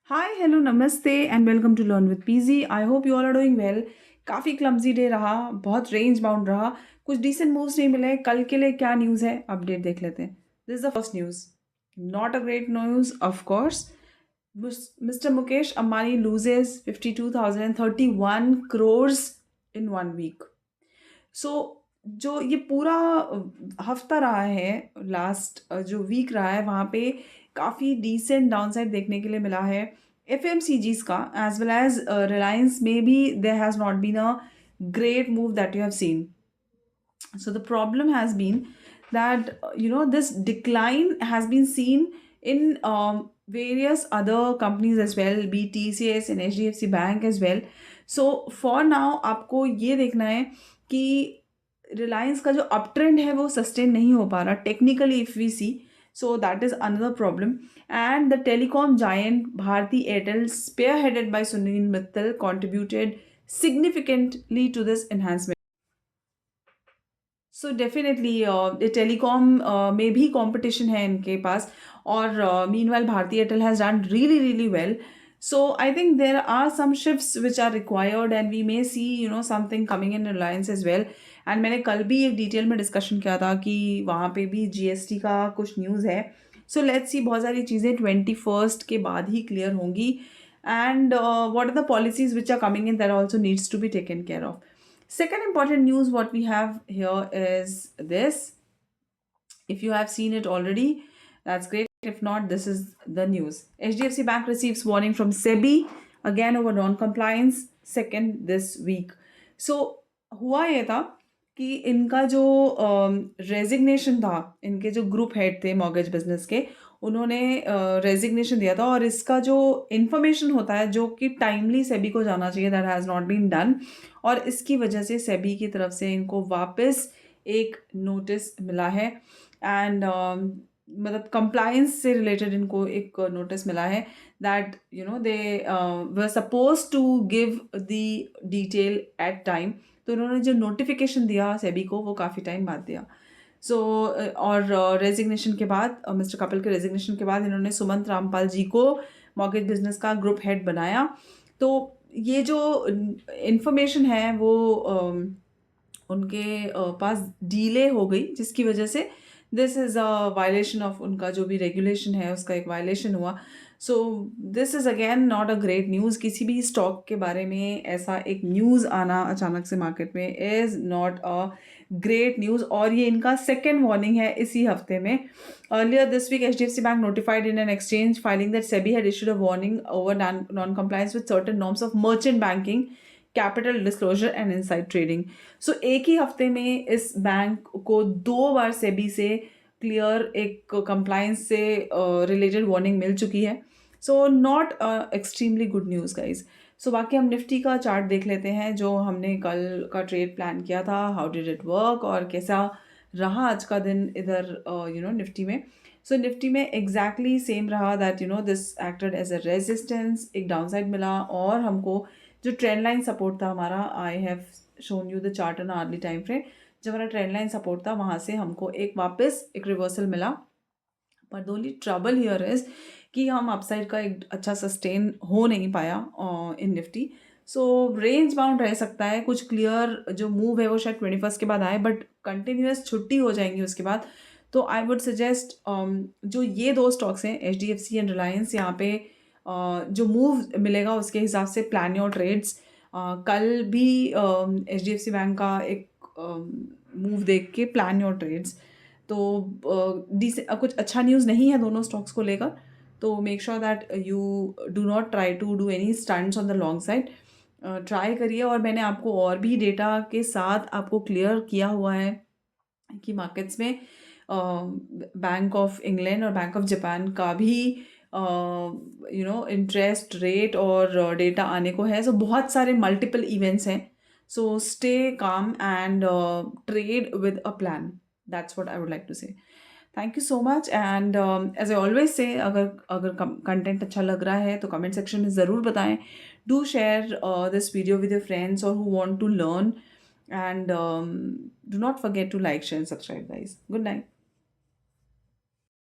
हाय hello नमस्ते and welcome to learn with PG. I hope you all are doing well. काफ़ी clumsy day रहा, बहुत range bound रहा, कुछ डिसेंट मूव्स नहीं मिले। कल के लिए क्या न्यूज़ है अपडेट देख लेते हैं। This is the first news, not a great news of course. Mister Mukesh Ambani loses 52,031 crores in 1 week। सो जो ये पूरा हफ्ता रहा है, लास्ट जो वीक रहा है, वहाँ पे काफ़ी डिसेंट डाउनसाइड देखने के लिए मिला है एफएमसीजीज का, एज वेल एज रिलायंस में भी there has not been a great move that you have seen. So the problem has been that this decline has been seen in various other companies as well, be TCS and HDFC Bank as well. So for now आपको ये देखना है कि रिलायंस का जो up trend है वो sustain नहीं हो पा रहा technically if we see. So that is another problem. And the telecom giant Bharti Airtel spearheaded by Sunil Mittal contributed significantly to this enhancement. So definitely telecom में भी कंपटीशन है इनके पास, और meanwhile Bharti Airtel has done really really well. So I think there are some shifts which are required and we may see something coming in Reliance as well. And मैंने कल भी एक डिटेल में डिस्कशन किया था कि वहाँ पे भी जीएसटी का कुछ न्यूज़ है. सो लेट्स सी, बहुत सारी चीज़ें 21st के बाद ही क्लियर होंगी. And what are the policies which are coming in, that also needs to be taken care of. Second important news what we have here is this. If you have seen it already, that's great. If not, this is the news. HDFC Bank receives warning from SEBI again over non-compliance second this week. So हुआ ये था कि इनका जो resignation था, इनके जो group head थे मॉर्गेज बिजनेस के, उन्होंने रेजिग्नेशन दिया था, और इसका जो इन्फॉर्मेशन होता है जो कि टाइमली सेबी को जाना चाहिए, that has not been done. और इसकी वजह से सेबी की तरफ से इनको वापस एक नोटिस मिला है. एंड मतलब कंप्लायंस से रिलेटेड इनको एक नोटिस मिला है that they were suppose to give the detail at time. तो उन्होंने जो नोटिफिकेशन दिया सेबी को वो काफ़ी टाइम बाद दिया. सो और रेजिग्नेशन के बाद, मिस्टर कपिल के रेजिग्नेशन के बाद, इन्होंने सुमंत रामपाल जी को मॉर्गेज बिजनेस का ग्रुप हेड बनाया. तो ये जो इन्फॉर्मेशन है वो उनके पास डीले हो गई, जिसकी वजह से this is a violation of उनका जो भी रेगुलेशन है उसका एक वायलेशन हुआ. So this is again not a great news. किसी भी स्टॉक के बारे में ऐसा एक न्यूज़ आना अचानक से मार्केट में is not a great news, और ये इनका सेकेंड वार्निंग है इसी हफ्ते में. Earlier this week, HDFC Bank notified in an exchange filing that SEBI had issued a warning over non-compliance with certain norms of merchant banking, capital disclosure and inside trading. So एक ही हफ्ते में इस bank को 2 बार सेबी से clear एक compliance से related warning मिल चुकी है. So not extremely good news guys. So बाकी हम निफ्टी का चार्ट देख लेते हैं, जो हमने कल का ट्रेड प्लान किया था. हाउ डिड इट वर्क और कैसा रहा आज का दिन इधर निफ्टी में. सो निफ्टी में एग्जैक्टली सेम रहा, that this acted as a resistance, एक डाउनसाइड मिला, और हमको जो ट्रेंड लाइन सपोर्ट था हमारा, I have shown you the chart on early time frame, जब हमारा ट्रेंड लाइन सपोर्ट था वहाँ से हमको एक वापस एक रिवर्सल मिला. पर the only trouble here is कि हम अपसाइड का एक अच्छा सस्टेन हो नहीं पाया इन निफ्टी. सो रेंज बाउंड रह सकता है. कुछ क्लियर जो मूव है वो शायद 21st के बाद आए, बट कंटिन्यूस छुट्टी हो जाएंगी उसके बाद. तो आई वुड सजेस्ट जो ये 2 स्टॉक्स हैं, HDFC एंड रिलायंस, यहाँ पे जो मूव मिलेगा उसके हिसाब से प्लान योर ट्रेड्स. कल भी HDFC बैंक का एक मूव देख के प्लान योर ट्रेड्स. तो कुछ अच्छा न्यूज़ नहीं है दोनों स्टॉक्स को लेकर. तो make sure that you do not try to do any stunts on the long side. Try करिए, और मैंने आपको और भी डेटा के साथ आपको क्लियर किया हुआ है कि मार्केट्स में बैंक ऑफ इंग्लैंड और बैंक ऑफ जापान का भी इंटरेस्ट रेट और डेटा आने को है. सो बहुत सारे मल्टीपल इवेंट्स हैं. So stay calm and trade with a plan. That's what I would like to say. Thank you so much. And as I always say, अगर कंटेंट अच्छा लग रहा है तो कमेंट सेक्शन में ज़रूर बताएं. Do share this video with your friends और who want to learn. And do not forget to like, share, and subscribe, guys. Good night.